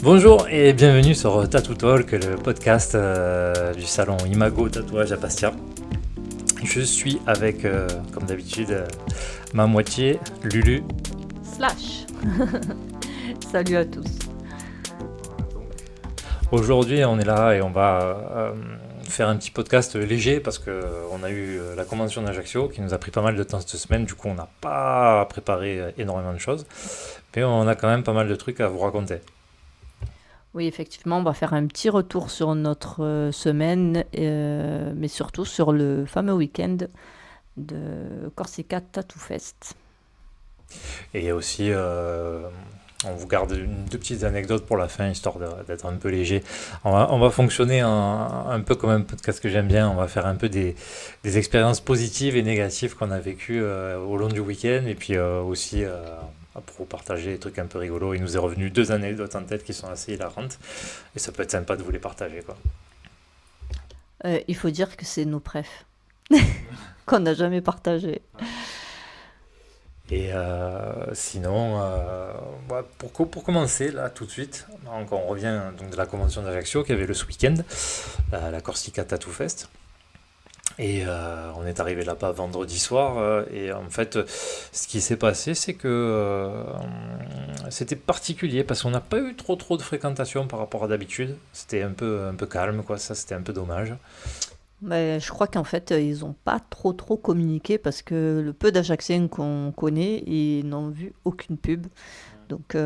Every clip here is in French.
Bonjour et bienvenue sur Tattoo Talk, le podcast du salon Imago Tatouage à Bastia. Je suis avec, comme d'habitude, ma moitié, Lulu. Slash. Salut à tous. Aujourd'hui, on est là et on va faire un petit podcast léger parce qu'on a eu la convention d'Ajaccio qui nous a pris pas mal de temps cette semaine. Du coup, on n'a pas préparé énormément de choses, mais on a quand même pas mal de trucs à vous raconter. Oui, effectivement, on va faire un petit retour sur notre semaine, mais surtout sur le fameux week-end de Corsica Tattoo Fest. Et aussi, on vous garde deux petites anecdotes pour la fin, histoire d'être un peu léger. On va fonctionner un peu comme un podcast que j'aime bien. On va faire un peu des expériences positives et négatives qu'on a vécues au long du week-end. Et puis aussi, pour vous partager des trucs un peu rigolos. Il nous est revenu 2 anecdotes en tête qui sont assez hilarantes. Et ça peut être sympa de vous les partager, quoi. Il faut dire que c'est nos préf qu'on n'a jamais partagé. Et sinon, pour commencer, là, tout de suite, donc on revient donc, de la convention d'Ajaccio qui avait le ce week-end, la Corsica Tattoo Fest. Et on est arrivé là-bas vendredi soir. Et en fait, ce qui s'est passé, c'est que c'était particulier parce qu'on n'a pas eu trop de fréquentation par rapport à d'habitude. C'était un peu calme, quoi. Ça, c'était un peu dommage. Mais je crois qu'en fait, ils n'ont pas trop communiqué parce que le peu d'Ajacciens qu'on connaît, ils n'ont vu aucune pub. Donc,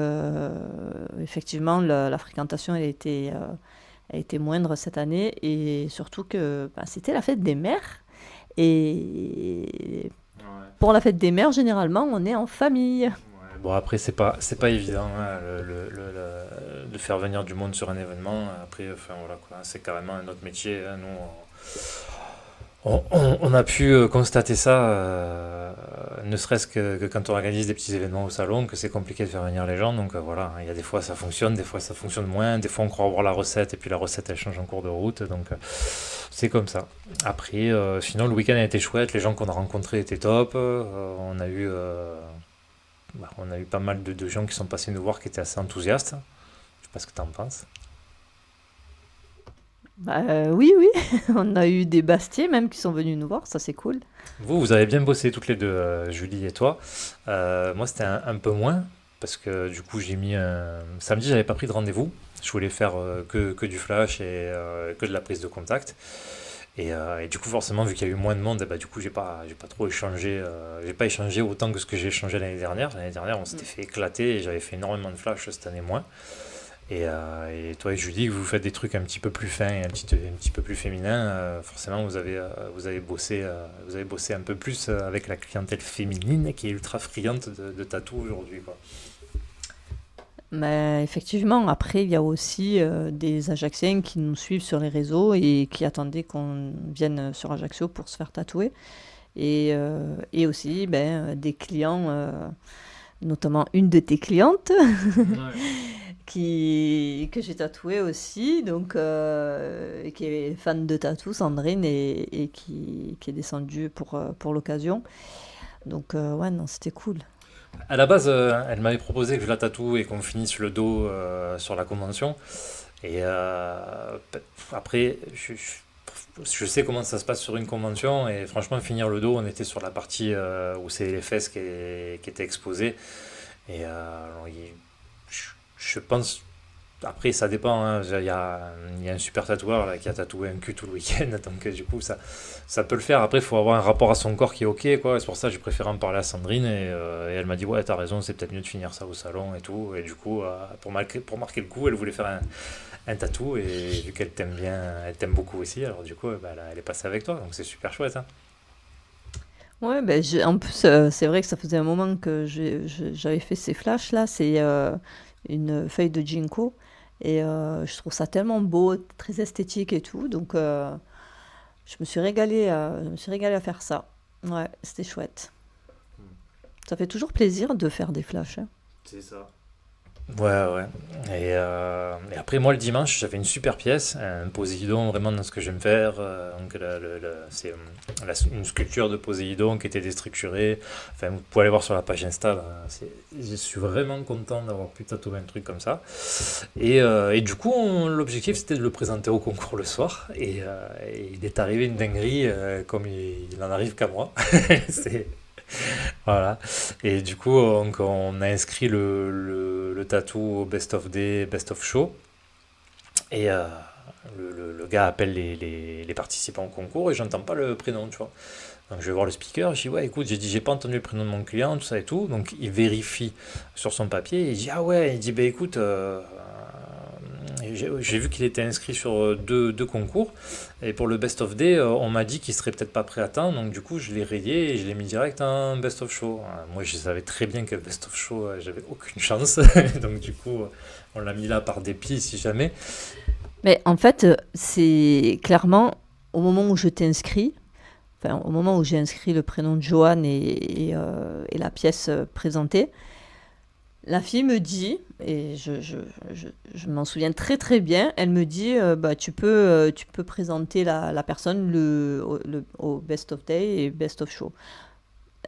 effectivement, la fréquentation a été moindre cette année et surtout que c'était la fête des mères. Et pour la fête des mères, généralement, on est en famille. Ouais, bon, après, c'est pas évident hein, de faire venir du monde sur un événement. Après, enfin, voilà, quoi, c'est carrément un autre métier. Hein. Nous, on a pu constater ça, ne serait-ce que quand on organise des petits événements au salon, que c'est compliqué de faire venir les gens. Donc voilà, il y a des fois ça fonctionne, des fois ça fonctionne moins, des fois on croit avoir la recette et puis la recette elle change en cours de route. Donc c'est comme ça. Après, sinon le week-end a été chouette, les gens qu'on a rencontrés étaient top. On a eu pas mal de gens qui sont passés nous voir qui étaient assez enthousiastes. Je sais pas ce que tu en penses. Oui, on a eu des Bastiers même qui sont venus nous voir, ça c'est cool. Vous avez bien bossé toutes les deux, Julie et toi. Moi, c'était un peu moins, parce que du coup, j'ai mis un... Samedi, j'avais pas pris de rendez-vous. Je voulais faire que du flash et que de la prise de contact. Et du coup, forcément, vu qu'il y a eu moins de monde, du coup, j'ai pas trop échangé. J'ai pas échangé autant que ce que j'ai échangé l'année dernière. L'année dernière, on s'était fait éclater et j'avais fait énormément de flash cette année moins. Et toi et Julie, vous faites des trucs un petit peu plus fins et un petit peu plus féminins. Forcément, vous avez bossé un peu plus avec la clientèle féminine qui est ultra friande de tatou aujourd'hui, quoi. Mais effectivement, après, il y a aussi des Ajacciens qui nous suivent sur les réseaux et qui attendaient qu'on vienne sur Ajaccio pour se faire tatouer. Et aussi des clients, notamment une de tes clientes, Ouais. que j'ai tatouée aussi, donc, et qui est fan de tatou, Sandrine, et qui est descendue pour l'occasion. Donc, ouais, non, c'était cool. À la base, elle m'avait proposé que je la tatoue et qu'on finisse le dos sur la convention. Et après, je sais comment ça se passe sur une convention. Et franchement, finir le dos, on était sur la partie où c'est les fesses qui étaient exposées. Et alors, je pense. Après, ça dépend. Hein. Il y a un super tatoueur là, qui a tatoué un cul tout le week-end. Donc, du coup, ça peut le faire. Après, il faut avoir un rapport à son corps qui est ok, quoi. Et c'est pour ça que j'ai préféré en parler à Sandrine. Et elle m'a dit, ouais, t'as raison, c'est peut-être mieux de finir ça au salon et tout. Et du coup, pour marquer le coup, elle voulait faire un tatou. Et vu qu'elle t'aime bien, elle t'aime beaucoup aussi. Alors, du coup, elle est passée avec toi. Donc, c'est super chouette. Hein. Ouais, en plus, c'est vrai que ça faisait un moment que j'avais fait ces flashs-là. C'est une feuille de ginkgo. Et je trouve ça tellement beau, très esthétique et tout. Donc, je me suis régalée à faire ça. Ouais, c'était chouette. Ça fait toujours plaisir de faire des flashs, hein. C'est ça. Ouais, ouais. Et après, moi, le dimanche, j'avais une super pièce, un Poséidon, vraiment dans ce que j'aime faire. Donc, c'est une sculpture de Poséidon qui était déstructurée. Enfin, vous pouvez aller voir sur la page Insta. Là, je suis vraiment content d'avoir pu tatouer un truc comme ça. Et du coup, l'objectif, c'était de le présenter au concours le soir. Et il est arrivé une dinguerie, comme il en arrive qu'à moi. C'est, voilà. Et du coup, on a inscrit le tatou au Best of Day, Best of Show. Et le gars appelle les participants au concours et j'entends pas le prénom, tu vois. Donc je vais voir le speaker, je dis ouais écoute, j'ai pas entendu le prénom de mon client, tout ça et tout. Donc il vérifie sur son papier, et il dit ah ouais, il dit bah écoute, j'ai vu qu'il était inscrit sur deux concours et pour le Best of Day, on m'a dit qu'il serait peut-être pas prêt à temps, donc du coup je l'ai rayé et je l'ai mis direct en Best of Show. Moi je savais très bien que Best of Show, j'avais aucune chance, donc du coup on l'a mis là par dépit si jamais. Mais en fait, c'est clairement au moment où je t'ai inscrit, enfin au moment où j'ai inscrit le prénom de Joanne et la pièce présentée, la fille me dit, et je m'en souviens très très bien, elle me dit bah, tu peux présenter la personne au Best of Day et Best of Show.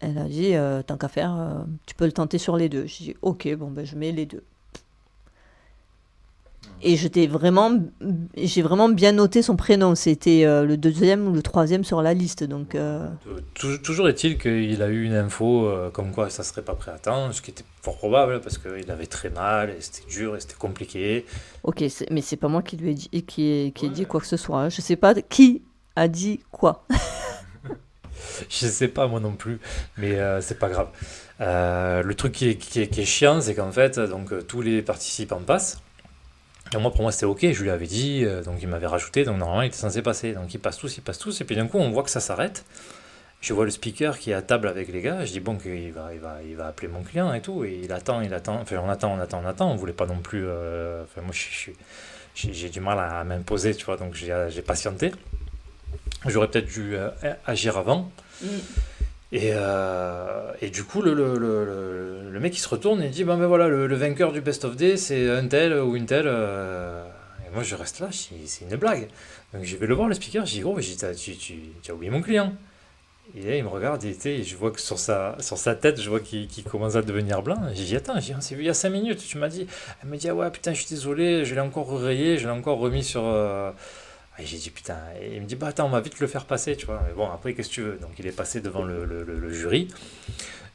Elle a dit tant qu'à faire, tu peux le tenter sur les deux. J'ai dit ok, bon ben je mets les deux. Et j'ai vraiment bien noté son prénom. C'était le deuxième ou le troisième sur la liste. Donc, Toujours est-il qu'il a eu une info comme quoi ça serait pas prêt à temps, ce qui était fort probable parce qu'il avait très mal, et c'était dur et c'était compliqué. ok, mais c'est pas moi qui lui ai dit, qui ai Ouais. dit quoi que ce soit. Je sais pas qui a dit quoi. Je sais pas moi non plus, mais c'est pas grave. Le truc qui est chiant, c'est qu'en fait, donc tous les participants passent. Et moi, pour moi, c'était ok, je lui avais dit, donc il m'avait rajouté, donc normalement il était censé passer. Donc ils passent tous, et puis d'un coup, on voit que ça s'arrête. Je vois le speaker qui est à table avec les gars, je dis bon, il va appeler mon client et tout, et il attend, enfin on attend, on voulait pas non plus. Enfin, moi, j'ai du mal à m'imposer, tu vois, donc j'ai patienté. J'aurais peut-être dû agir avant. Et du coup, le mec il se retourne et il dit ben voilà, le vainqueur du Best of Day c'est un tel ou une telle. Et moi je reste là, c'est une blague. Donc je vais le voir, le speaker, je dis gros, tu as oublié mon client. Et là il me regarde et, tu sais, je vois que sur sa tête, je vois qu'il commence à devenir blanc. J'ai dit attends, on s'est vu il y a 5 minutes, tu m'as dit. Elle me dit ah ouais, putain, je suis désolé, je l'ai encore rayé, je l'ai encore remis sur. Et j'ai dit putain, et il me dit bah attends, on va vite le faire passer, tu vois. Mais bon, après, qu'est-ce que tu veux? Donc il est passé devant le jury.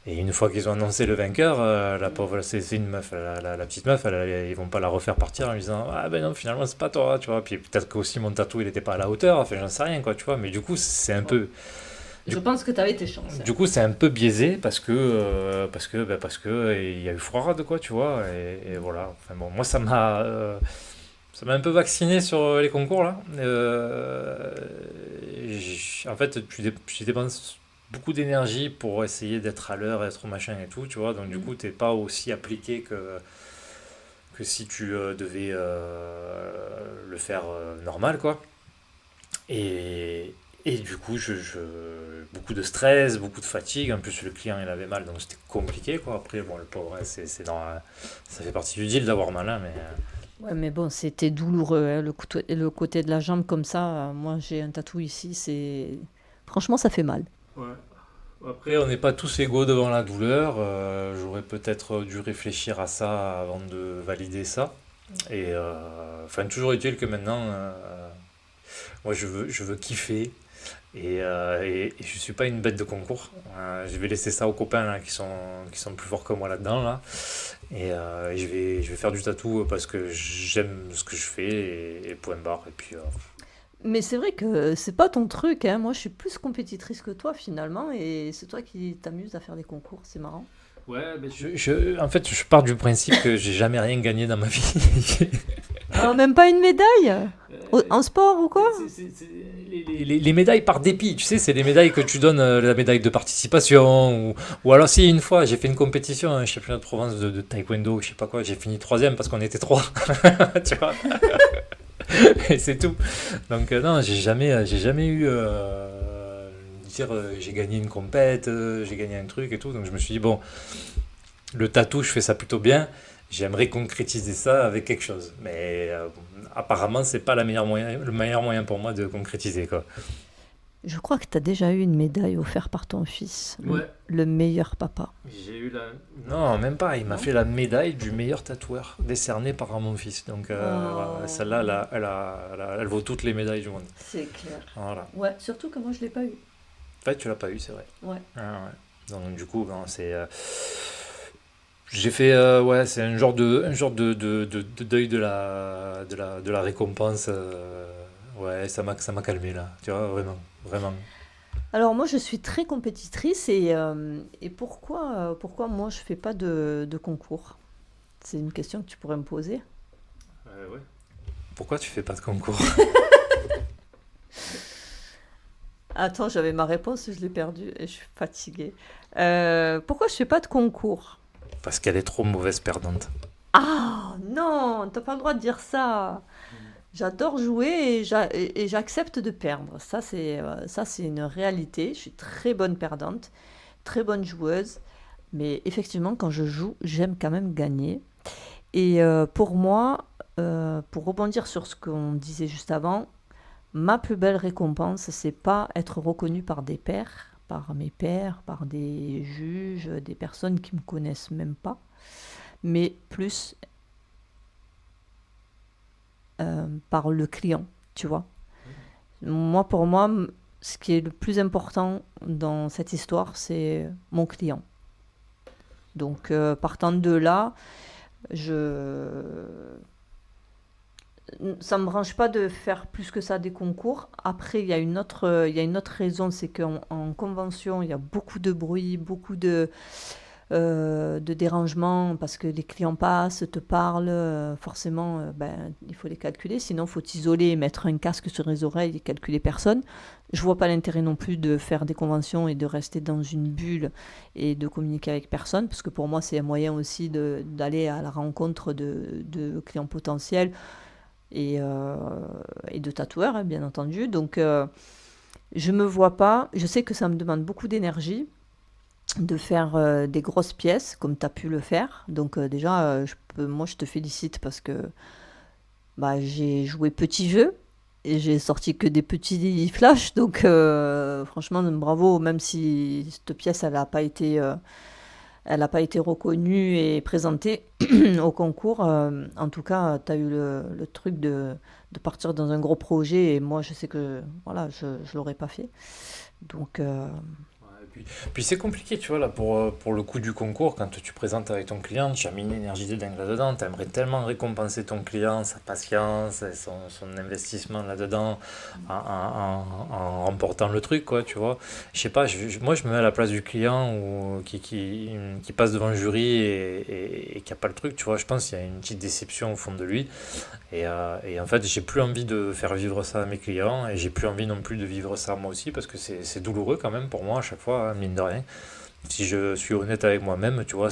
Et une fois qu'ils ont annoncé le vainqueur, la pauvre, c'est une meuf, la petite meuf, ils vont pas la refaire partir en lui disant ah ben non, finalement c'est pas toi, tu vois. Puis peut-être qu'aussi mon tatou il était pas à la hauteur, enfin j'en sais rien, quoi, tu vois. Mais du coup, c'est un peu. Je pense que tu avais tes chances. Du coup, c'est un peu biaisé parce que il y a eu foirade, quoi, tu vois. Et voilà. Enfin bon, moi ça m'a un peu vacciné sur les concours là. En fait, tu dépenses beaucoup d'énergie pour essayer d'être à l'heure, être au machin et tout, tu vois. Donc du coup, t'es pas aussi appliqué que si tu devais le faire normal, quoi. Et du coup, beaucoup de stress, beaucoup de fatigue. En plus, le client il avait mal, donc c'était compliqué, quoi. Après, bon, le pauvre, ouais, ça fait partie du deal d'avoir mal, hein, mais. Ouais, mais bon, c'était douloureux, hein, le côté de la jambe comme ça. Moi, j'ai un tatou ici, c'est... Franchement, ça fait mal. Ouais. Après, on n'est pas tous égaux devant la douleur. J'aurais peut-être dû réfléchir à ça avant de valider ça. Et enfin, toujours est-il que maintenant, moi, je veux kiffer. Et je suis pas une bête de concours. Je vais laisser ça aux copains là, qui sont plus forts que moi là-dedans là. Et je vais faire du tatou parce que j'aime ce que je fais et point barre. Et puis Mais c'est vrai que c'est pas ton truc, hein. Moi, je suis plus compétitrice que toi, finalement, et c'est toi qui t'amuses à faire des concours, c'est marrant. ouais, mais en fait, je pars du principe que j'ai jamais rien gagné dans ma vie. Ah, même pas une médaille? En sport ou quoi? Les médailles par dépit, tu sais, c'est les médailles que tu donnes, la médaille de participation, ou alors si une fois j'ai fait une compétition, un championnat de Provence de taekwondo, je sais pas quoi, j'ai fini troisième parce qu'on était trois, tu vois, et c'est tout. Donc non, j'ai jamais eu dire j'ai gagné une compète, j'ai gagné un truc et tout, donc je me suis dit bon, le tatou, je fais ça plutôt bien. j'aimerais concrétiser ça avec quelque chose. Mais apparemment, c'est pas le meilleur moyen pour moi de concrétiser, quoi. Je crois que tu as déjà eu une médaille offerte par ton fils, Ouais. le meilleur papa. J'ai eu la... Non, même pas. Il m'a Non. fait la médaille du meilleur tatoueur décernée par mon fils. Donc, ouais, celle-là, Oh, elle vaut toutes les médailles du monde. c'est clair. Voilà. Ouais, surtout que moi je l'ai pas eu. En fait, tu l'as pas eu, c'est vrai. Ouais. Ah, ouais. Donc, du coup, ben, c'est... j'ai fait... ouais, c'est un genre de deuil de la récompense. Ouais, ça m'a calmé, là. Tu vois, vraiment. Vraiment. Alors moi je suis très compétitrice et pourquoi moi je fais pas de concours? C'est une question que tu pourrais me poser. Ouais. Pourquoi tu fais pas de concours? Attends, j'avais ma réponse, je l'ai perdue et je suis fatiguée. Pourquoi je fais pas de concours? Parce qu'elle est trop mauvaise perdante. Ah non, t'as pas le droit de dire ça. J'adore jouer et j'accepte de perdre. Ça c'est une réalité. Je suis très bonne perdante, très bonne joueuse. Mais effectivement, quand je joue, j'aime quand même gagner. Et pour moi, pour rebondir sur ce qu'on disait juste avant, ma plus belle récompense, c'est pas être reconnu par des pairs, par mes pairs, par des juges, des personnes qui me connaissent même pas, mais plus par le client, tu vois. Moi, pour moi, ce qui est le plus important dans cette histoire, c'est mon client. Donc, partant de là, je ça me branche pas de faire plus que ça des concours. Après, il y a une autre raison, c'est qu'en convention, il y a beaucoup de bruit, beaucoup de dérangements parce que les clients passent, te parlent. Forcément, ben, il faut les calculer. Sinon, il faut t'isoler, mettre un casque sur les oreilles et calculer personne. Je vois pas l'intérêt non plus de faire des conventions et de rester dans une bulle et de communiquer avec personne, parce que pour moi, c'est un moyen aussi d'aller à la rencontre de clients potentiels et, euh, et de tatoueurs, hein, bien entendu. Donc, je me vois pas. Je sais que ça me demande beaucoup d'énergie de faire des grosses pièces comme tu as pu le faire. Donc, déjà, moi, je te félicite parce que bah, j'ai joué petit jeu et j'ai sorti que des petits flashs. Donc, franchement, bravo, même si cette pièce, elle n'a pas été reconnue et présentée au concours. En tout cas, tu as eu le truc de partir dans un gros projet et moi, je sais que voilà, je ne l'aurais pas fait. Donc, Ouais, puis c'est compliqué, tu vois, là, pour le coup du concours, quand tu présentes avec ton client, tu as mis une énergie de dingue là-dedans, tu aimerais tellement récompenser ton client, sa patience, et son investissement là-dedans, en remportant le truc, quoi, tu vois. Je sais pas, moi je me mets à la place du client qui passe devant le jury et qui a pas le truc, tu vois, je pense qu'il y a une petite déception au fond de lui. Et en fait, j'ai plus envie de faire vivre ça à mes clients et j'ai plus envie non plus de vivre ça moi aussi parce que c'est douloureux quand même pour moi à chaque fois, hein, mine de rien. Si je suis honnête avec moi-même, tu vois,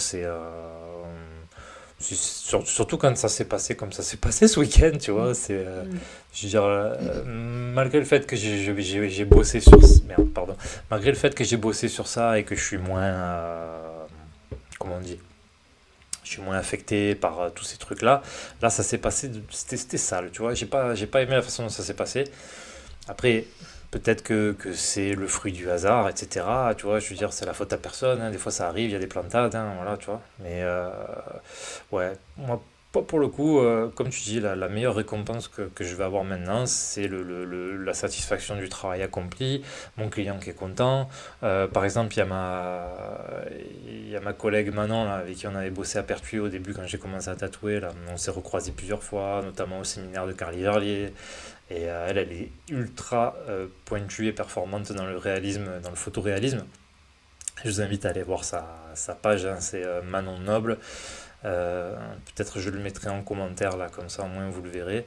surtout quand ça s'est passé comme ça s'est passé ce week-end, tu vois, mm, mm, je veux dire, malgré le fait que j'ai bossé sur, merde, pardon, malgré le fait que j'ai bossé sur ça et que je suis moins, comment on dit, je suis moins affecté par tous ces trucs-là. Là, ça s'est passé, c'était sale, tu vois. J'ai pas aimé la façon dont ça s'est passé. Après, peut-être que c'est le fruit du hasard, etc. Tu vois, je veux dire, c'est la faute à personne, hein. Des fois, ça arrive, il y a des plantades, hein, voilà, tu vois. Mais ouais, moi, pas pour le coup, comme tu dis, la meilleure récompense que je vais avoir maintenant, c'est la satisfaction du travail accompli, mon client qui est content. Par exemple, il y a ma collègue Manon, là, avec qui on avait bossé à Pertuis au début quand j'ai commencé à tatouer. Là. On s'est recroisés plusieurs fois, notamment au séminaire de Carly Verlier. Et elle est ultra pointue et performante dans le réalisme, dans le photoréalisme. Je vous invite à aller voir sa page, hein, c'est Manon Noble. Euh, Peut-être je le mettrai en commentaire là, comme ça au moins vous le verrez.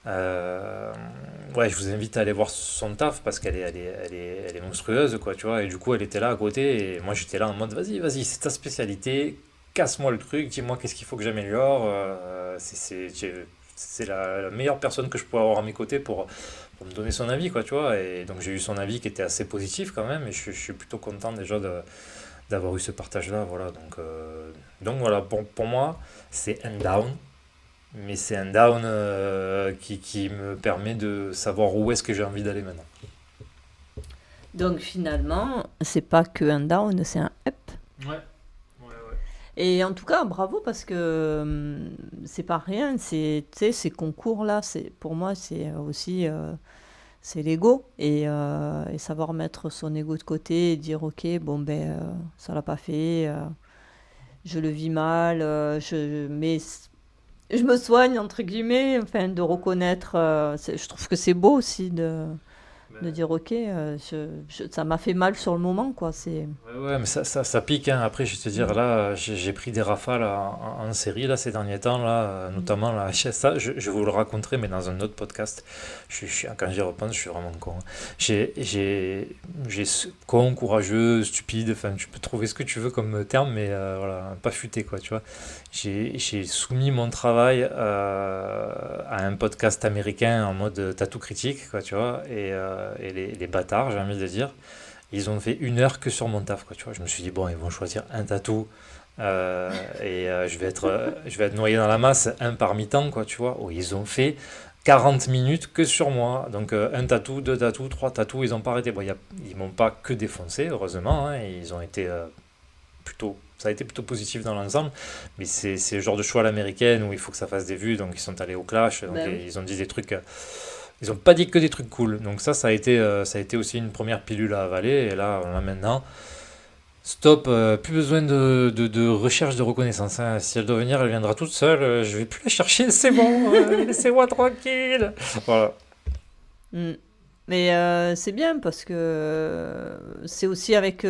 Euh, ouais, je vous invite à aller voir son taf parce qu'elle est monstrueuse, quoi, tu vois. Et du coup, elle était là à côté et moi j'étais là en mode vas-y, c'est ta spécialité, casse-moi le truc, dis-moi qu'est-ce qu'il faut que j'améliore. C'est la meilleure personne que je pourrais avoir à mes côtés pour me donner son avis, quoi, tu vois. Et donc j'ai eu son avis qui était assez positif quand même et je suis plutôt content déjà d'avoir eu ce partage-là. Voilà, donc voilà, pour moi, c'est un down, mais c'est un down qui me permet de savoir où est-ce que j'ai envie d'aller maintenant. Donc finalement, c'est pas que un down, c'est un up. Ouais, ouais, ouais. Et en tout cas, bravo parce que c'est pas rien. C'est, tu sais, ces concours-là, c'est, pour moi, c'est aussi c'est l'ego. Et savoir mettre son ego de côté et dire, ok, bon, ben, ça l'a pas fait, je le vis mal, mais je me soigne, entre guillemets, enfin, de reconnaître. Je trouve que c'est beau aussi de dire, ok, ça m'a fait mal sur le moment, quoi. C'est... Ouais, ouais, mais ça pique, hein. Après, je vais te dire, Mm, là, j'ai pris des rafales en série, là, ces derniers temps, là, mm. notamment, là, ça, je vous le raconterai, mais dans un autre podcast. Quand j'y repense, je suis vraiment con, hein. Con, courageux, stupide, enfin, tu peux trouver ce que tu veux comme terme, mais voilà, pas futé, quoi, tu vois. J'ai soumis mon travail à un podcast américain en mode tatou critique, quoi, tu vois, et les bâtards, j'ai envie de dire. Ils ont fait 1 heure que sur mon taf, quoi, tu vois. Je me suis dit, bon, ils vont choisir un tatou je vais être noyé dans la masse, un parmi tant, quoi, tu vois. Oh, ils ont fait 40 minutes que sur moi. Donc, un tatou, deux tatous, trois tatous, ils n'ont pas arrêté. Bon, ils m'ont pas que défoncé, heureusement, hein, et ils ont été plutôt. Ça a été plutôt positif dans l'ensemble, mais c'est le genre de choix à l'américaine où il faut que ça fasse des vues, donc ils sont allés au clash, donc Ben oui. ils ont dit des trucs. Ils ont pas dit que des trucs cool. Donc ça a été aussi une première pilule à avaler. Et là, maintenant, stop, plus besoin de recherche de reconnaissance, hein. Si elle doit venir, elle viendra toute seule. Je vais plus la chercher, c'est bon, laissez-moi tranquille. Voilà. Mm. Mais c'est bien parce que c'est aussi avec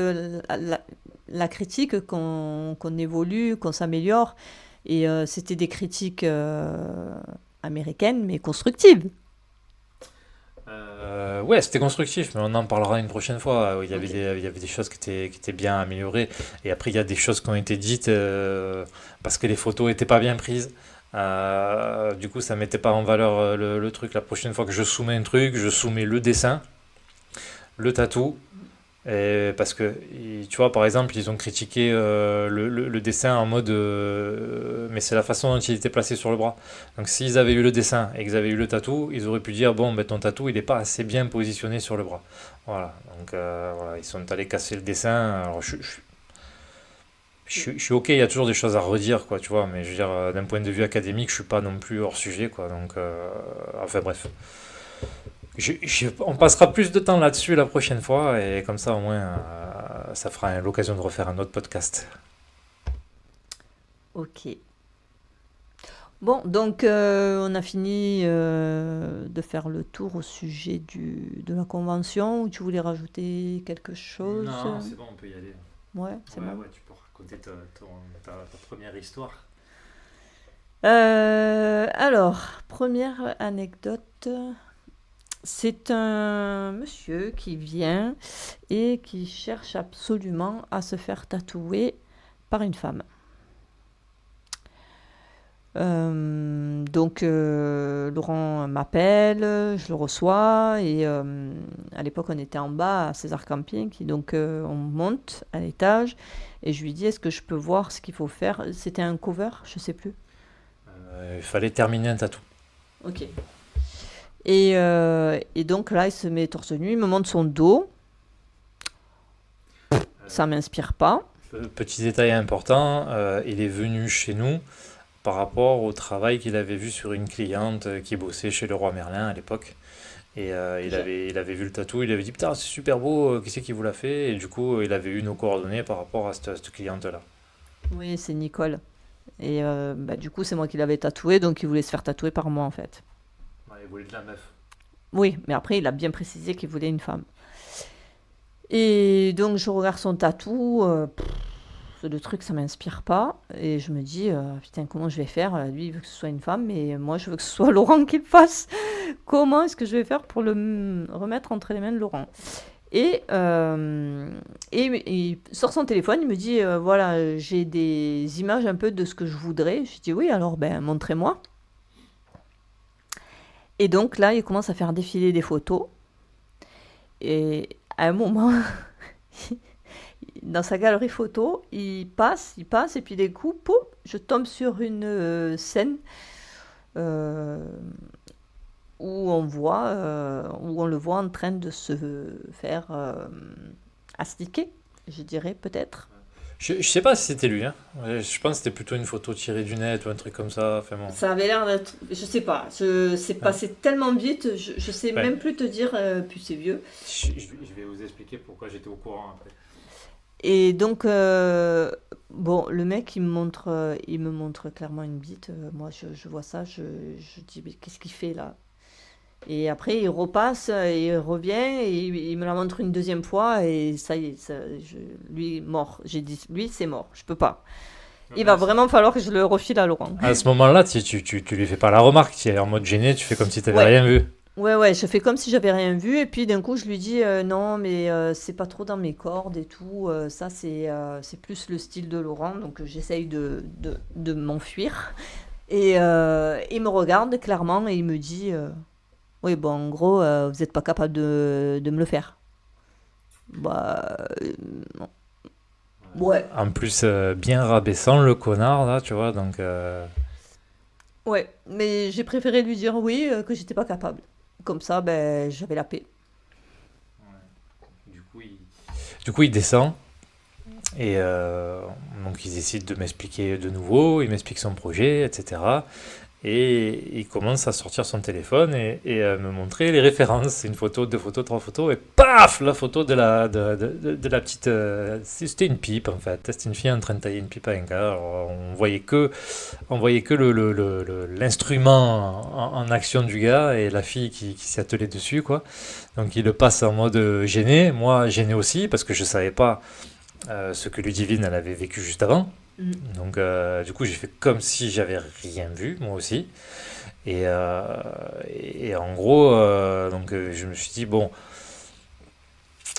la critique qu'on évolue, qu'on s'améliore. Et c'était des critiques américaines, mais constructives. Ouais, c'était constructif, mais on en parlera une prochaine fois. Il y avait Ok. il y avait des choses qui étaient bien améliorées. Et après, il y a des choses qui ont été dites parce que les photos n'étaient pas bien prises. Du coup, ça mettait pas en valeur le truc. La prochaine fois que je soumets un truc, je soumets le dessin, le tatou. Et parce que, tu vois, par exemple, ils ont critiqué le dessin en mode. Mais c'est la façon dont il était placé sur le bras. Donc, s'ils avaient eu le dessin et qu'ils avaient eu le tatou, ils auraient pu dire, bon, ben, ton tatou, il n'est pas assez bien positionné sur le bras. Voilà. Donc, voilà, ils sont allés casser le dessin. Alors, je suis ok, il y a toujours des choses à redire, quoi, tu vois, mais je veux dire, d'un point de vue académique, je suis pas non plus hors sujet, quoi. Donc, enfin, bref. On passera plus de temps là-dessus la prochaine fois et comme ça au moins ça fera l'occasion de refaire un autre podcast. Ok. Bon, donc on a fini de faire le tour au sujet de la convention. Ou tu voulais rajouter quelque chose? Non, c'est bon, on peut y aller. Ouais, c'est Ouais, bon. ouais, tu peux raconter ta première histoire. Alors, première anecdote. C'est un monsieur qui vient et qui cherche absolument à se faire tatouer par une femme. Donc Laurent m'appelle, je le reçois et à l'époque on était en bas à César Camping, et donc on monte à l'étage et je lui dis est-ce que je peux voir ce qu'il faut faire. C'était un cover, je sais plus. Il fallait terminer un tatou. Ok. Et donc là il se met torse nu, il me montre son dos, ça m'inspire pas. Petit détail important, il est venu chez nous par rapport au travail qu'il avait vu sur une cliente qui bossait chez le roi Merlin à l'époque. Et J'ai- il avait vu le tatou, il avait dit putain c'est super beau, qui c'est qui vous l'a fait? Et du coup il avait eu nos coordonnées par rapport à cette cliente-là. Oui, c'est Nicole. Et bah, du coup c'est moi qui l'avais tatoué, donc il voulait se faire tatouer par moi en fait. Ouais, il voulait de la meuf. Oui, mais après, il a bien précisé qu'il voulait une femme. Et donc, je regarde son tatou. Le truc, ça m'inspire pas. Et je me dis, putain, comment je vais faire? Lui, il veut que ce soit une femme, mais moi, je veux que ce soit Laurent qui le fasse. Comment est-ce que je vais faire pour remettre entre les mains de Laurent? Et, il sort son téléphone, il me dit, voilà, j'ai des images un peu de ce que je voudrais. Je dis, oui, alors, ben, montrez-moi. Et donc, là, il commence à faire défiler des photos. Et à un moment, dans sa galerie photo, il passe, et puis d'un coup, poum, je tombe sur une scène euh, où on le voit en train de se faire astiquer, je dirais peut-être. Je sais pas si c'était lui, hein. Ouais, je pense que c'était plutôt une photo tirée du net ou un truc comme ça. Enfin bon. Ça avait l'air d'être, je sais pas, c'est Ouais. passé tellement vite, je sais Ouais. même plus te dire, puis c'est vieux. Je vais vous expliquer pourquoi j'étais au courant après. Et donc, bon, le mec, il me montre clairement une bite. Moi, je vois ça, je dis, mais qu'est-ce qu'il fait là? Et après, il repasse, et il revient, et il me la montre une deuxième fois, et ça y est, lui, mort. J'ai dit, lui, c'est mort, je peux pas. Il va vraiment falloir que je le refile à Laurent. À ce moment-là, tu lui fais pas la remarque, tu es en mode gêné, tu fais comme si t'avais Ouais, rien vu. ouais, je fais comme si j'avais rien vu, et puis d'un coup, je lui dis, non, mais c'est pas trop dans mes cordes et tout, ça, c'est plus le style de Laurent, donc j'essaye de m'enfuir. Et il me regarde clairement, et il me dit, oui, bon, en gros, vous n'êtes pas capable de me le faire. Bah, non. Ouais, En plus, bien rabaissant le connard, là, tu vois, donc... ouais, mais j'ai préféré lui dire oui, que j'étais pas capable. Comme ça, ben, j'avais la paix. Du coup, il descend, et donc il décide de m'expliquer de nouveau, il m'explique son projet, etc. Et il commence à sortir son téléphone et à me montrer les références. Une photo, deux photos, trois photos, et paf, la photo de la petite... c'était une pipe, en fait. C'était une fille en train de tailler une pipe à un gars. Alors, on voyait que l'instrument en action du gars et la fille qui s'y attelait dessus, quoi. Donc il le passe en mode gêné. Moi, gêné aussi, parce que je savais pas ce que Ludivine elle avait vécu juste avant. Mm. Donc, du coup, j'ai fait comme si j'avais rien vu, moi aussi. Et, euh, et en gros, je me suis dit, bon,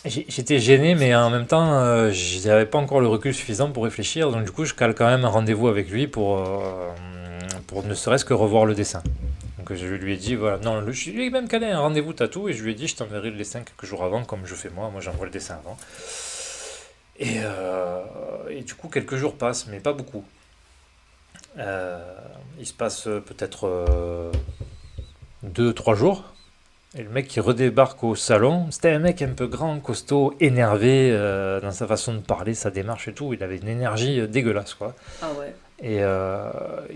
j'étais gêné, mais en même temps, je n'avais pas encore le recul suffisant pour réfléchir. Donc, du coup, je cale quand même un rendez-vous avec lui pour ne serait-ce que revoir le dessin. Donc, je lui ai dit, voilà, non, je lui ai même calé un rendez-vous tatou et je lui ai dit, je t'enverrai le dessin quelques jours avant, comme je fais moi. Moi, j'envoie le dessin avant. Et du coup, quelques jours passent, mais pas beaucoup. Euh, il se passe peut-être 2, 3 jours. Et le mec qui redébarque au salon, c'était un mec un peu grand, costaud, énervé dans sa façon de parler, sa démarche et tout. Il avait une énergie dégueulasse, quoi. Ah ouais. Et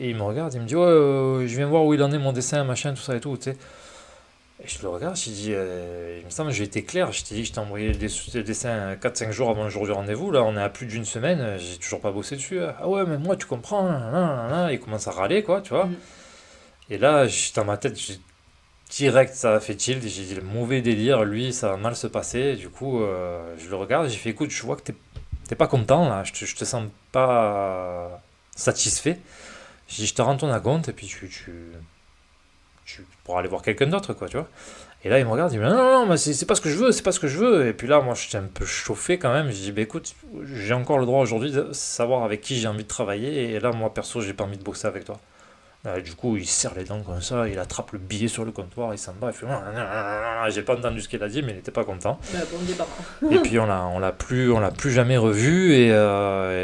il me regarde, il me dit, ouais, je viens voir où il en est mon dessin, machin, tout ça et tout, tu sais. Et je le regarde, je dis, il me semble que j'ai été clair, je t'ai dit que je t'ai envoyé le dessin 4, 5 jours avant le jour du rendez-vous, là on est à plus d'une semaine, j'ai toujours pas bossé dessus. Ah ouais, mais moi tu comprends, nan, nan, nan. Il commence à râler, quoi, tu vois. Mm. Et là, dans ma tête, direct ça a fait tilt, j'ai dit le mauvais délire, lui ça va mal se passer. Du coup, je le regarde, j'ai fait écoute, je vois que t'es pas content là, je te sens pas satisfait. J'ai dit je te rends ton compte et puis tu pourras aller voir quelqu'un d'autre, quoi, tu vois. Et là, il me regarde, il me dit non, non, non, mais c'est pas ce que je veux, c'est pas ce que je veux. Et puis là, moi, j'étais un peu chauffé quand même. Je dis, bah écoute, j'ai encore le droit aujourd'hui de savoir avec qui j'ai envie de travailler. Et là, moi, perso, j'ai pas envie de bosser avec toi. Du coup, il serre les dents comme ça, il attrape le billet sur le comptoir, il s'en va, il fait non, non, non, non, non. J'ai pas entendu ce qu'il a dit, mais il était pas content. Bah, bon débarras. Et puis on l'a plus jamais revu. Et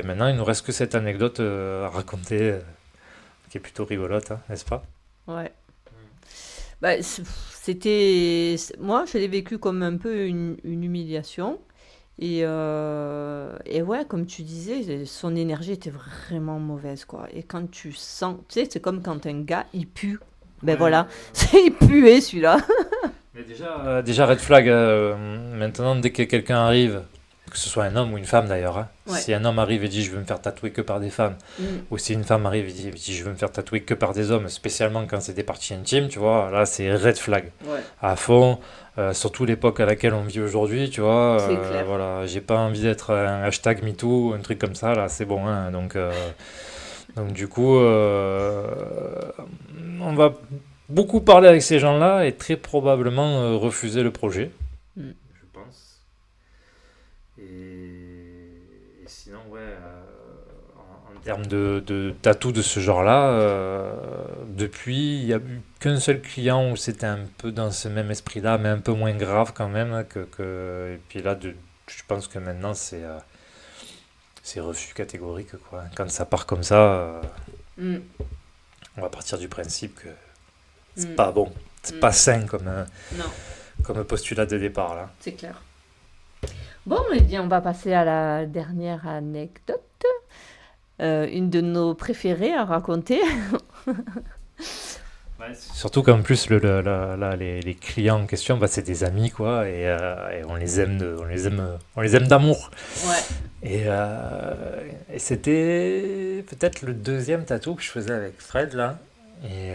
maintenant, il nous reste que cette anecdote à raconter, qui est plutôt rigolote, hein, n'est-ce pas? Ouais. Bah, c'était. Moi, je l'ai vécu comme un peu une humiliation. Et ouais, comme tu disais, son énergie était vraiment mauvaise, quoi. Et quand tu sens. Tu sais, c'est comme quand un gars, il pue. Ben Ouais. voilà, il puait celui-là. Mais déjà red flag, maintenant dès que quelqu'un arrive, que ce soit un homme ou une femme d'ailleurs, hein, Ouais. si un homme arrive et dit je veux me faire tatouer que par des femmes, Mm. ou si une femme arrive et dit je veux me faire tatouer que par des hommes, spécialement quand c'est des parties intimes, tu vois, là c'est red flag Ouais, à fond, surtout l'époque à laquelle on vit aujourd'hui, tu vois, c'est clair. voilà, j'ai pas envie d'être un hashtag MeToo, un truc comme ça, là c'est bon, hein, donc du coup, on va beaucoup parler avec ces gens-là et très probablement refuser le projet. Mm. Je pense. Et sinon, ouais, en termes de tatou de ce genre-là, depuis, il n'y a eu qu'un seul client où c'était un peu dans ce même esprit-là, mais un peu moins grave quand même. Et puis là, je pense que maintenant, c'est refus catégorique, quoi. Quand ça part comme ça, Mm, on va partir du principe que c'est mm, pas bon, c'est mm. pas sain Non, comme postulat de départ, là. c'est clair. Bon, eh bien, on va passer à la dernière anecdote. Une de nos préférées à raconter. Ouais, surtout qu'en plus, les clients en question, bah, c'est des amis, quoi, et on les aime, on les aime d'amour. Ouais. Et c'était peut-être le deuxième tatou que je faisais avec Fred, là. Et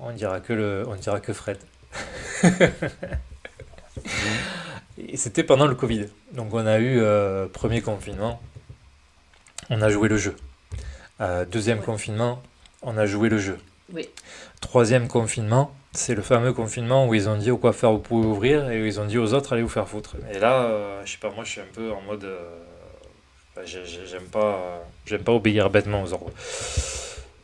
on dira que Fred. Et c'était pendant le Covid. Donc on a eu premier confinement, on a joué le jeu. Deuxième Ouais. confinement, on a joué le jeu. Oui. Troisième confinement, c'est le fameux confinement où ils ont dit au coiffeur vous pouvez ouvrir et où ils ont dit aux autres allez vous faire foutre. Et là, je sais pas, moi je suis un peu en mode, j'aime pas obéir bêtement aux ordres.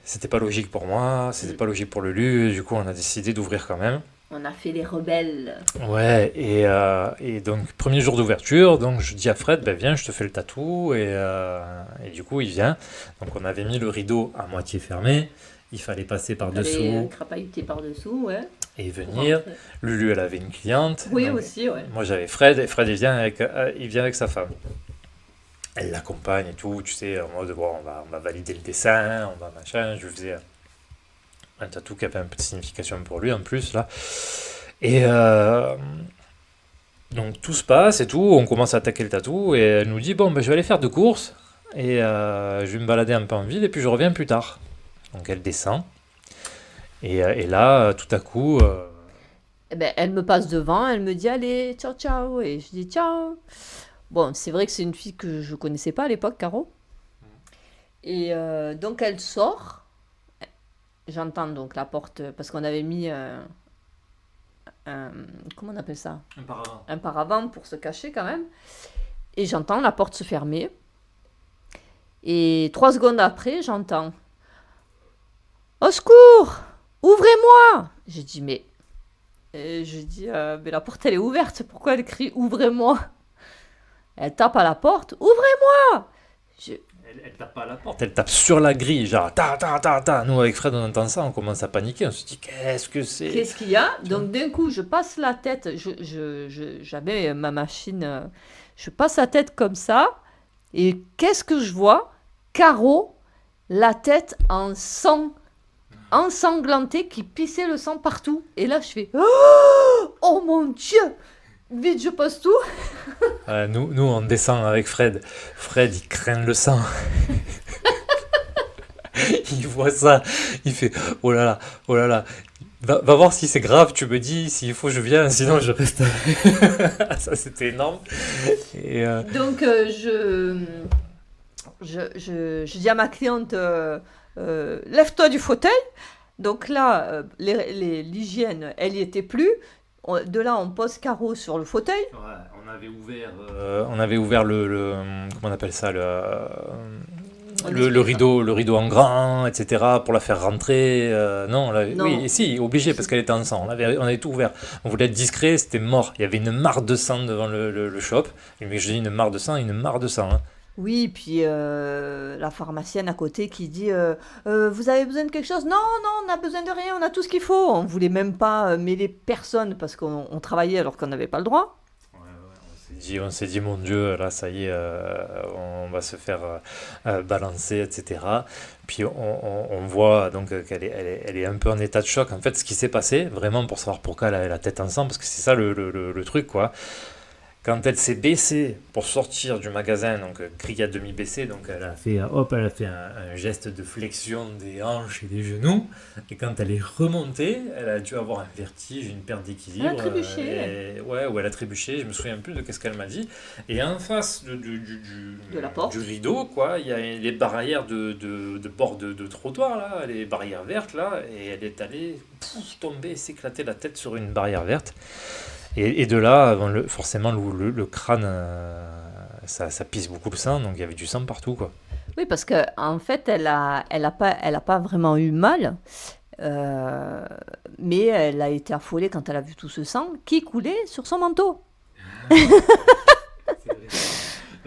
C'était pas logique pour moi, c'était Mm. pas logique pour le Lu, du coup on a décidé d'ouvrir quand même. On a fait les rebelles. Ouais, et donc premier jour d'ouverture, donc je dis à Fred, ben viens, je te fais le tatou, et du coup il vient. Donc on avait mis le rideau à moitié fermé, il fallait passer par Fallait dessous crapahuter par-dessous, ouais. et Pour venir. rentrer. Lulu, elle avait une cliente, Oui, donc aussi, ouais. moi j'avais Fred, et Fred il vient avec sa femme. Elle l'accompagne et tout, tu sais, en mode bon, on va valider le dessin, on va machin. Je lui faisais un tatou qui avait un peu de signification pour lui en plus là. Et donc tout se passe et tout, on commence à attaquer le tatou et elle nous dit bon ben je vais aller faire deux courses et je vais me balader un peu en ville et puis je reviens plus tard. Donc elle descend et là tout à coup Eh ben, elle me passe devant, elle me dit allez, ciao, ciao. Et je dis ciao. Bon, c'est vrai que c'est une fille que je connaissais pas à l'époque, Caro. Et donc elle sort. J'entends donc la porte, parce qu'on avait mis un- comment on appelle ça? apparemment. Un paravent pour se cacher quand même. Et j'entends la porte se fermer. Et 3 secondes après, j'entends au secours! Ouvrez-moi! J'ai dit mais. Je dis mais la porte elle est ouverte, pourquoi elle crie ouvrez-moi? Elle tape à la porte, ouvrez-moi! Je- Elle tape pas à la porte, elle tape sur la grille, genre ta ta ta ta. Nous avec Fred on entend ça, on commence à paniquer, on se dit qu'est-ce que c'est? Qu'est-ce qu'il y a? Tu vois. Donc d'un coup, je passe la tête, j'avais ma machine, je passe la tête comme ça, et qu'est-ce que je vois? Caro, la tête en sang, ensanglantée, qui pissait le sang partout. Et là, je fais oh mon Dieu! Vite, je pose tout. Nous on descend avec Fred. Fred il craint le sang. Il voit ça, il fait oh là là, oh là là. Va voir si c'est grave, tu me dis, s'il faut je viens, sinon je reste. Ça c'était énorme. Et Donc, je dis à ma cliente, lève-toi du fauteuil. Donc là, l'hygiène, elle y était plus. De là, on pose Caro sur le fauteuil. ouais, on avait ouvert comment on appelle ça, On le expliquera. rideau en grand, etc. pour la faire rentrer. Non, Non. oui, si, obligé parce qu'elle était en sang. On avait tout ouvert. On voulait être discret, c'était mort. Il y avait une mare de sang devant le shop. Mais je dis une mare de sang, une mare de sang, hein. Oui, puis la pharmacienne à côté qui dit vous avez besoin de quelque chose? Non, non, on n'a besoin de rien, on a tout ce qu'il faut. On voulait même pas mêler personne parce qu'on travaillait alors qu'on n'avait pas le droit. On s'est dit, mon Dieu, là, ça y est, on va se faire balancer, etc. Puis on voit donc elle est un peu en état de choc. En fait, ce qui s'est passé, vraiment pour savoir pourquoi elle a la tête en sang, parce que c'est ça le truc, quoi. Quand elle s'est baissée pour sortir du magasin, donc grille à demi baissée, donc elle a fait un geste de flexion des hanches et des genoux. Et quand elle est remontée, elle a dû avoir un vertige, une perte d'équilibre. Elle a trébuché. Ouais, ou elle a trébuché, je me souviens plus de qu'est-ce qu'elle m'a dit. Et en face De la porte. du rideau, quoi, il y a les barrières de bord de trottoir, là, les barrières vertes, là, et elle est allée tomber, s'éclater la tête sur une barrière verte. Et de là, bon, forcément, le crâne, ça pisse beaucoup le sang, donc il y avait du sang partout, quoi. Oui, parce que en fait, elle a pas vraiment eu mal, mais elle a été affolée quand elle a vu tout ce sang qui coulait sur son manteau. C'est vrai.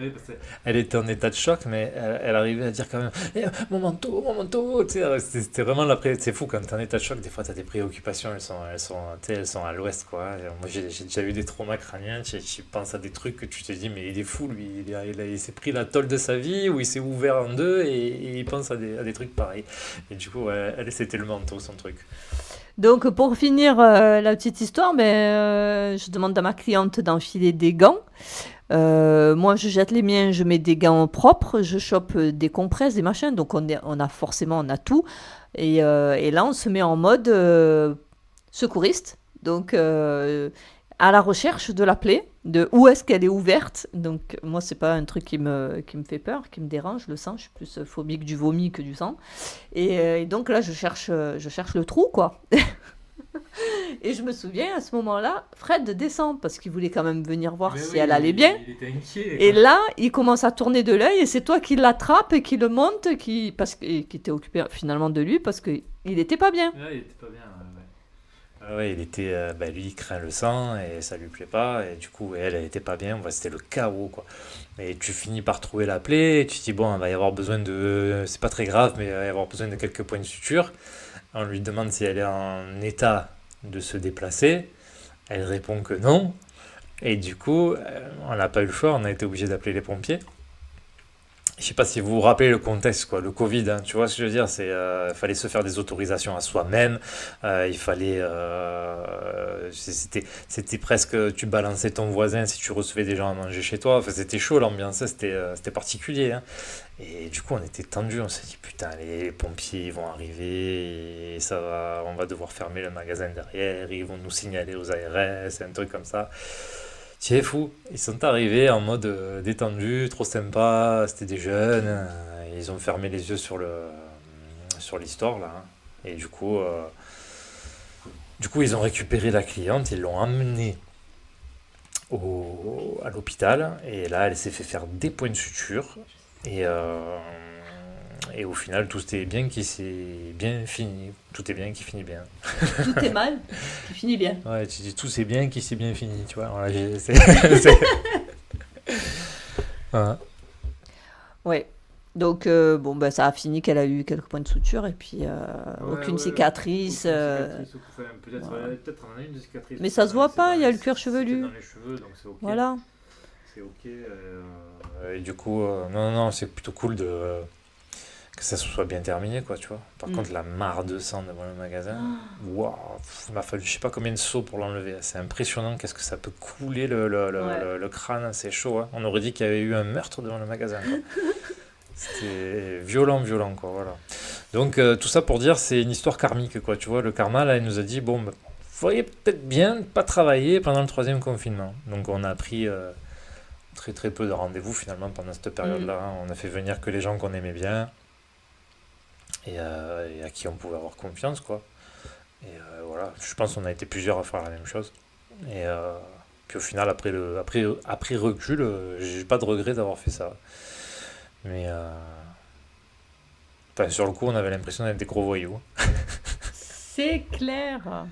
Oui, parce elle était en état de choc, mais elle arrivait à dire quand même eh, mon manteau, tu sais, c'était vraiment l'après. C'est fou quand t'es en état de choc, des fois t'as des préoccupations, tu sais, elles sont à l'ouest, quoi. Et moi j'ai déjà eu des traumas crâniens, tu penses à des trucs que tu te dis, mais il est fou, lui, il s'est pris la tôle de sa vie, ou il s'est ouvert en deux, et il pense à des trucs pareils. Et du coup, ouais, elle, c'était le manteau, son truc. Donc, pour finir la petite histoire, je demande à ma cliente d'enfiler des gants. Moi, je jette les miens, je mets des gants propres, je chope des compresses, des machins. Donc, on a tout. Et là, on se met en mode secouriste. Donc, à la recherche de la plaie, de où est-ce qu'elle est ouverte. Donc, moi, c'est pas un truc qui me fait peur, qui me dérange, le sang. Je suis plus phobique du vomi que du sang. Et donc là, je cherche le trou, quoi. Et je me souviens, à ce moment-là, Fred descend parce qu'il voulait quand même venir voir Mais si oui, elle allait bien. il était inquiet, Et quoi. là, il commence à tourner de l'œil et c'est toi qui l'attrape et qui le monte, qui t'es occupé finalement de lui parce qu'il n'était pas bien. Ouais, il était pas bien. Ah ouais, il était, bah, lui, il craint le sang et ça lui plaît pas. Et du coup, elle, elle était pas bien. Bah, c'était le chaos, quoi. Et tu finis par trouver la plaie. Et tu te dis, bon, il va y avoir besoin de. C'est pas très grave, mais il va y avoir besoin de quelques points de suture. On lui demande si elle est en état de se déplacer. Elle répond que non. Et du coup, on n'a pas eu le choix. On a été obligé d'appeler les pompiers. Je sais pas si vous vous rappelez le contexte, quoi, le Covid, hein, tu vois ce que je veux dire, fallait se faire des autorisations à soi-même, il fallait, c'était presque, tu balançais ton voisin si tu recevais des gens à manger chez toi, enfin, c'était chaud l'ambiance, hein, c'était particulier, hein. Et du coup on était tendu, on s'est dit putain les pompiers ils vont arriver, et on va devoir fermer le magasin derrière, ils vont nous signaler aux ARS, un truc comme ça. C'est fou, ils sont arrivés en mode détendu, trop sympa, c'était des jeunes, ils ont fermé les yeux sur l'histoire là, hein. Et du coup, ils ont récupéré la cliente, ils l'ont emmenée à l'hôpital, et là, elle s'est fait faire des points de suture, et, euh, et au final, tout est bien qui s'est bien fini, tout est bien qui finit bien. Tout est mal, qui finit bien. Ouais, tu dis tout c'est bien qui s'est bien fini, tu vois. Voilà, voilà. Ouais. Donc, bon, bah, ça a fini qu'elle a eu quelques points de suture et puis Ouais, aucune ouais, cicatrice. aucune cicatrice, enfin, peut-être, Voilà. ouais, peut-être on en a une de cicatrice, Mais parce ça se voit pas, il y a le cuir c'était dans chevelu. les cheveux, donc c'est ok. Voilà. C'est ok. Et du coup, non, non, c'est plutôt cool que ça se soit bien terminé, quoi, tu vois. Par Mm. contre, la mare de sang devant le magasin, waouh, il m'a fallu je sais pas combien de seaux pour l'enlever. C'est impressionnant, qu'est-ce que ça peut couler Ouais. le crâne, c'est chaud, hein. On aurait dit qu'il y avait eu un meurtre devant le magasin, quoi. C'était violent, violent, quoi, voilà. Donc, tout ça pour dire, c'est une histoire karmique, quoi, tu vois. Le karma, là, il nous a dit, bon, bah, faudrait peut-être bien pas travailler pendant le troisième confinement. Donc, on a pris très très peu de rendez-vous finalement pendant cette Mm. période-là, hein. On a fait venir que les gens qu'on aimait bien et à qui on pouvait avoir confiance, quoi. Et voilà, je pense qu'on a été plusieurs à faire la même chose. Et puis au final, après recul, j'ai pas de regret d'avoir fait ça. Mais enfin, sur le coup, on avait l'impression d'être des gros voyous. C'est clair.